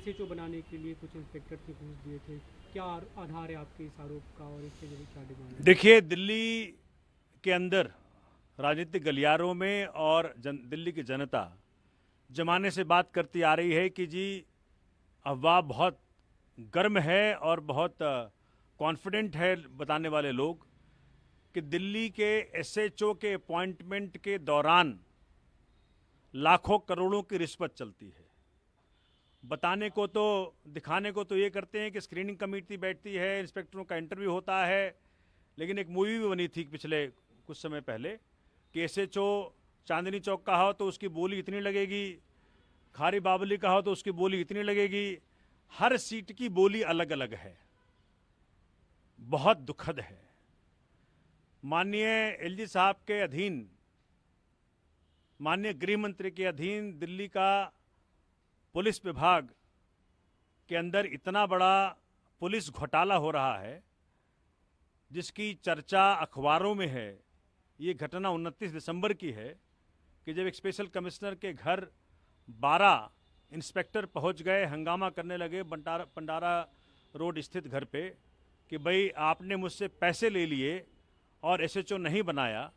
SHO बनाने के लिए कुछ इंस्पेक्टर से घूस दिए थे। क्या आधार है आपके इस आरोप का और इसके जरिए क्या डिमांड है? देखिए, दिल्ली के अंदर राजनीतिक गलियारों में और दिल्ली की जनता जमाने से बात करती आ रही है कि जी अफवाह बहुत गर्म है और बहुत कॉन्फिडेंट है बताने वाले लोग कि दिल्ली के एसएचओ के अपॉइंटमेंट के दौरान लाखों करोड़ों की रिश्वत चलती है। बताने को तो, दिखाने को तो ये करते हैं कि स्क्रीनिंग कमेटी बैठती है, इंस्पेक्टरों का इंटरव्यू होता है, लेकिन एक मूवी भी बनी थी पिछले कुछ समय पहले कि एसएचओ चांदनी चौक का हो तो उसकी बोली इतनी लगेगी, खारी बावली का हो तो उसकी बोली इतनी लगेगी। हर सीट की बोली अलग अलग है। बहुत दुखद है। माननीय एलजी साहब के अधीन, माननीय गृह मंत्री के अधीन दिल्ली का पुलिस विभाग के अंदर इतना बड़ा पुलिस घोटाला हो रहा है जिसकी चर्चा अखबारों में है। ये घटना 29 दिसंबर की है कि जब एक स्पेशल कमिश्नर के घर 12 इंस्पेक्टर पहुंच गए, हंगामा करने लगे पंडारा रोड स्थित घर पे कि भाई आपने मुझसे पैसे ले लिए और एसएचओ नहीं बनाया।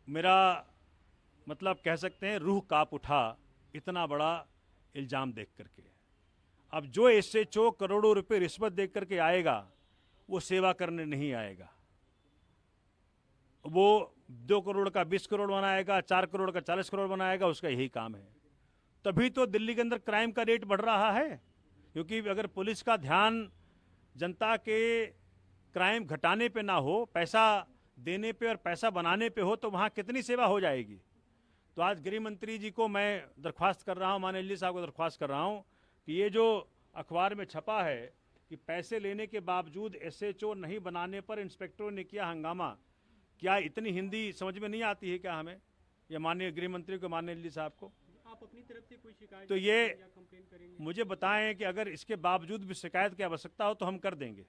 मेरा मतलब कह सकते हैं रूह कांप उठा इतना बड़ा इल्ज़ाम देख करके। अब जो एसएचओ करोड़ों रुपए रिश्वत देख करके आएगा वो सेवा करने नहीं आएगा। वो 2 करोड़ का 20 करोड़ बनाएगा, 4 करोड़ का 40 करोड़ बनाएगा, उसका यही काम है। तभी तो दिल्ली के अंदर क्राइम का रेट बढ़ रहा है, क्योंकि अगर पुलिस का ध्यान जनता के क्राइम घटाने पे ना हो, पैसा देने पे और पैसा बनाने पे हो, तो वहाँ कितनी सेवा हो जाएगी। तो आज गृह मंत्री जी को मैं दरख्वास्त कर रहा हूँ, माननीय एलजी साहब को दरख्वास्त कर रहा हूँ कि ये जो अखबार में छपा है कि पैसे लेने के बावजूद एसएचओ नहीं बनाने पर इंस्पेक्टरों ने किया हंगामा, क्या इतनी हिंदी समझ में नहीं आती है क्या हमें या माननीय गृह मंत्री को, माननीय एलजी साहब को? आप अपनी तरफ से कोई शिकायत तो ये या कंप्लेन करेंगे? मुझे बताएं कि अगर इसके बावजूद भी शिकायत की आवश्यकता हो तो हम कर देंगे।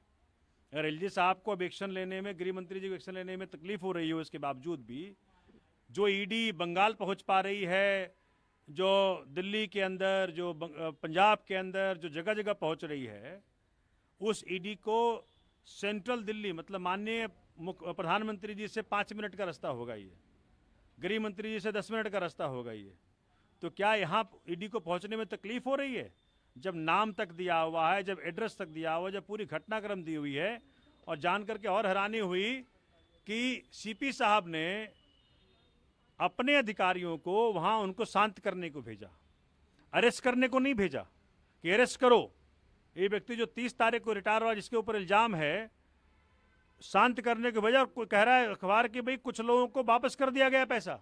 अगर एलजी साहब को अब एक्शन लेने में, गृह मंत्री जी को एक्शन लेने में तकलीफ हो रही हो, इसके बावजूद भी जो ईडी बंगाल पहुंच पा रही है, जो दिल्ली के अंदर, जो पंजाब के अंदर जो जगह जगह पहुंच रही है, उस ईडी को सेंट्रल दिल्ली, मतलब माननीय प्रधानमंत्री जी से 5 मिनट का रास्ता होगा, ये गृह मंत्री जी से 10 मिनट का रास्ता होगा ये। तो क्या यहाँ ईडी को पहुंचने में तकलीफ हो रही है? जब नाम तक दिया हुआ है, जब एड्रेस तक दिया हुआ है, जब पूरी घटनाक्रम दी हुई है। और जान करके और हैरानी हुई कि सीपी साहब ने अपने अधिकारियों को वहां उनको शांत करने को भेजा, अरेस्ट करने को नहीं भेजा कि अरेस्ट करो ये व्यक्ति जो 30 तारीख को रिटायर हुआ, जिसके ऊपर इल्जाम है, शांत करने को भेजा। और कह रहा है अखबार कि भाई कुछ लोगों को वापस कर दिया गया पैसा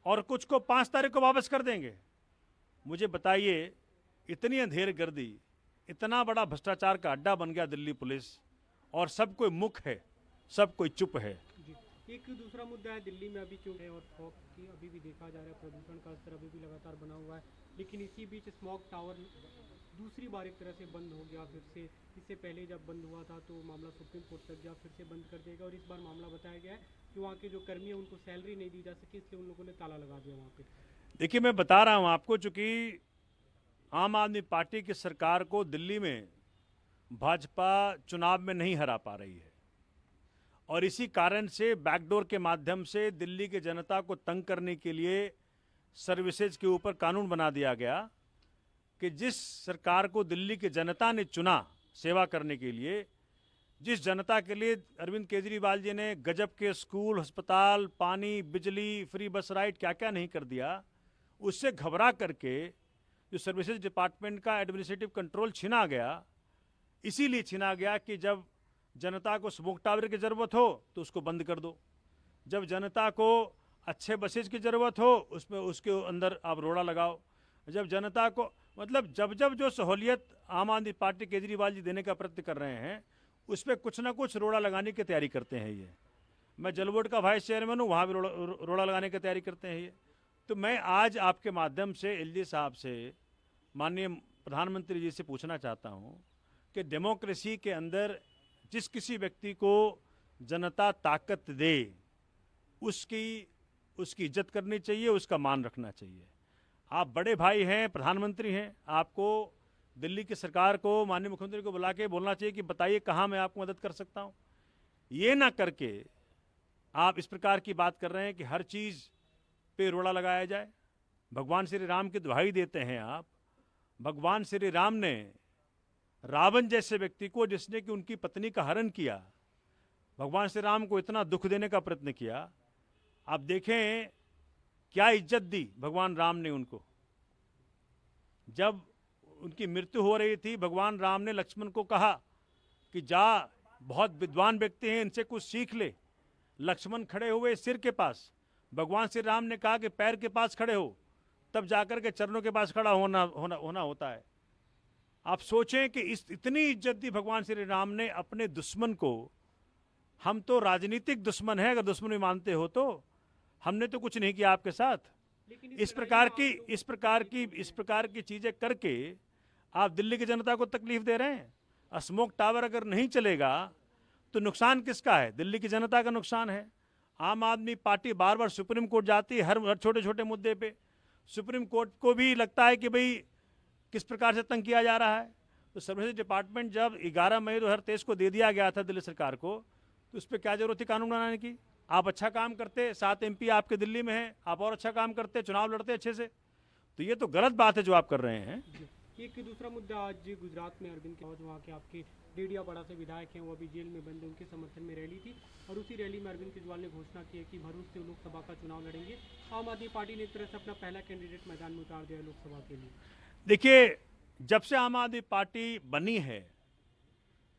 और कुछ को 5 तारीख को वापस कर देंगे। मुझे बताइए, इतनी अंधेर गर्दी, इतना बड़ा भ्रष्टाचार का अड्डा बन गया दिल्ली पुलिस, और सब कोई मुख है, सब कोई चुप है। जी, एक दूसरा मुद्दा है दिल्ली में अभी क्यों है और फॉग की अभी भी देखा जा रहा है, प्रदूषण का स्तर अभी भी लगातार बना हुआ है। लेकिन इसी बीच स्मॉग टावर दूसरी बार एक तरह से बंद हो गया फिर से। इससे पहले जब बंद हुआ था तो मामला सुप्रीम कोर्ट तक गया, फिर से बंद कर देगा। और इस बार मामला बताया गया है कि वहाँ के जो कर्मी हैं उनको सैलरी नहीं दी जा सकी, इसलिए उन लोगों ने ताला लगा दिया वहाँ पे। देखिए, मैं बता रहा हूं आपको, चूंकि आम आदमी पार्टी की सरकार को दिल्ली में भाजपा चुनाव में नहीं हरा पा रही है, और इसी कारण से बैकडोर के माध्यम से दिल्ली के जनता को तंग करने के लिए सर्विसेज के ऊपर कानून बना दिया गया कि जिस सरकार को दिल्ली की जनता ने चुना सेवा करने के लिए, जिस जनता के लिए अरविंद केजरीवाल जी ने गजब के स्कूल, अस्पताल, पानी, बिजली, फ्री बस राइड, क्या क्या नहीं कर दिया, उससे घबरा करके जो सर्विसेज डिपार्टमेंट का एडमिनिस्ट्रेटिव कंट्रोल छीना गया। इसीलिए छीना गया कि जब जनता को स्मोक टावर की ज़रूरत हो तो उसको बंद कर दो, जब जनता को अच्छे बसेज की ज़रूरत हो उसमें उसके अंदर आप रोड़ा लगाओ, जब जनता को, मतलब जब जब जो सहूलियत आम आदमी पार्टी केजरीवाल जी देने का प्रयत्न कर रहे हैं उस पर कुछ ना कुछ रोड़ा लगाने की तैयारी करते हैं ये। मैं जल बोर्ड का वाइस चेयरमैन हूँ, वहाँ भी रोड़ा लगाने की तैयारी करते हैं ये। तो मैं आज आपके माध्यम से एलजी साहब से, माननीय प्रधानमंत्री जी से पूछना चाहता हूँ कि डेमोक्रेसी के अंदर जिस किसी व्यक्ति को जनता ताकत दे उसकी इज्जत करनी चाहिए, उसका मान रखना चाहिए। आप बड़े भाई हैं, प्रधानमंत्री हैं, आपको दिल्ली की सरकार को, माननीय मुख्यमंत्री को बुला के बोलना चाहिए कि बताइए कहाँ मैं आपको मदद कर सकता हूँ। ये ना करके आप इस प्रकार की बात कर रहे हैं कि हर चीज़ पे रोड़ा लगाया जाए। भगवान श्री राम की दुहाई देते हैं आप। भगवान श्री राम ने रावण जैसे व्यक्ति को, जिसने कि उनकी पत्नी का हरण किया, भगवान श्री राम को इतना दुख देने का प्रयत्न किया, आप देखें क्या इज्जत दी भगवान राम ने उनको। जब उनकी मृत्यु हो रही थी, भगवान राम ने लक्ष्मण को कहा कि जा, बहुत विद्वान व्यक्ति हैं, इनसे कुछ सीख ले। लक्ष्मण खड़े हुए सिर के पास, भगवान श्री राम ने कहा कि पैर के पास खड़े हो, तब जाकर के चरणों के पास खड़ा होना होता है। आप सोचें कि इतनी इज्जत दी भगवान श्री राम ने अपने दुश्मन को। हम तो राजनीतिक दुश्मन है, अगर दुश्मन भी मानते हो तो। हमने तो कुछ नहीं किया आपके साथ। लेकिन इस प्रकार की चीजें करके आप दिल्ली की जनता को तकलीफ दे रहे हैं। स्मोक टावर अगर नहीं चलेगा तो नुकसान किसका है? दिल्ली की जनता का नुकसान है। आम आदमी पार्टी बार बार सुप्रीम कोर्ट जाती है हर छोटे छोटे मुद्दे पे। सुप्रीम कोर्ट को भी लगता है कि भाई किस प्रकार से तंग किया जा रहा है। तो सर्विसेज डिपार्टमेंट जब 11 मई 2023 को दे दिया गया था दिल्ली सरकार को, तो उस पर क्या जरूरत थी कानून बनाने की? आप अच्छा काम करते, 7 MP आपके दिल्ली में हैं, आप और अच्छा काम करते, चुनाव लड़ते अच्छे से। तो ये तो गलत बात है जो आप कर रहे हैं। एक दूसरा मुद्दा, आज गुजरात में अरविंद केजरीवाल, वहाँ के आपके डेडियापाड़ा से विधायक हैं, वो अभी जेल में बंद हैं, उनके समर्थन में रैली थी और उसी रैली में अरविंद केजरीवाल ने घोषणा की है कि भरूच से लोकसभा का चुनाव लड़ेंगे। आम आदमी पार्टी ने एक तरह से अपना पहला कैंडिडेट मैदान में उतार दिया है लोकसभा के लिए। देखिए, जब से आम आदमी पार्टी बनी है,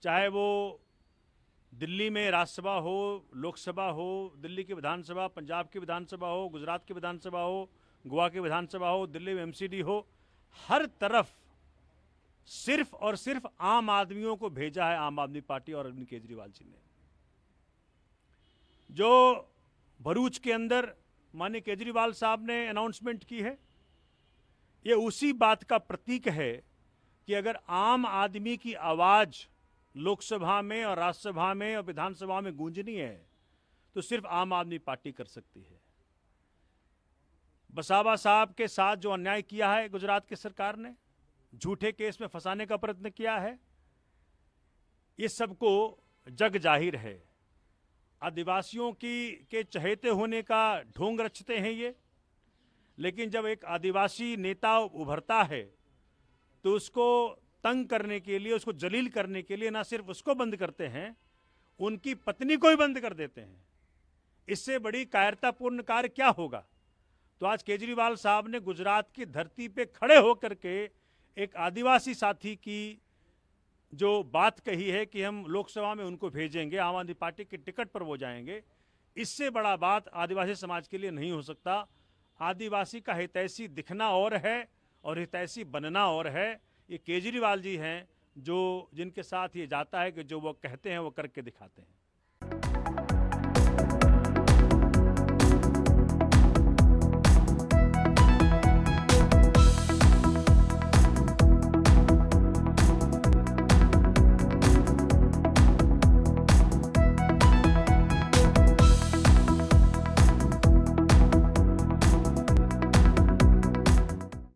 चाहे वो दिल्ली में राज्यसभा हो, लोकसभा हो, दिल्ली की विधानसभा, पंजाब की विधानसभा हो, गुजरात की विधानसभा हो, गोवा की विधानसभा हो, दिल्ली में MCD हो, हर तरफ सिर्फ और सिर्फ आम आदमियों को भेजा है आम आदमी पार्टी और अरविंद केजरीवाल जी ने। जो भरूच के अंदर माननीय केजरीवाल साहब ने अनाउंसमेंट की है, ये उसी बात का प्रतीक है कि अगर आम आदमी की आवाज लोकसभा में और राज्यसभा में और विधानसभा में गूंजनी है तो सिर्फ आम आदमी पार्टी कर सकती है। वसावा साहब के साथ जो अन्याय किया है गुजरात की सरकार ने, झूठे केस में फंसाने का प्रयत्न किया है, ये सबको जग जाहिर है। आदिवासियों के चहेते होने का ढोंग रचते हैं ये, लेकिन जब एक आदिवासी नेता उभरता है तो उसको तंग करने के लिए, उसको जलील करने के लिए ना सिर्फ उसको बंद करते हैं, उनकी पत्नी को ही बंद कर देते हैं। इससे बड़ी कायरतापूर्ण कार्य क्या होगा? तो आज केजरीवाल साहब ने गुजरात की धरती पे खड़े होकर के एक आदिवासी साथी की जो बात कही है कि हम लोकसभा में उनको भेजेंगे, आम आदमी पार्टी के टिकट पर वो जाएंगे, इससे बड़ा बात आदिवासी समाज के लिए नहीं हो सकता। आदिवासी का हितैषी दिखना और है और हितैषी बनना और है। ये केजरीवाल जी हैं जो जिनके साथ ये जाता है कि जो वो कहते हैं वो करके दिखाते हैं।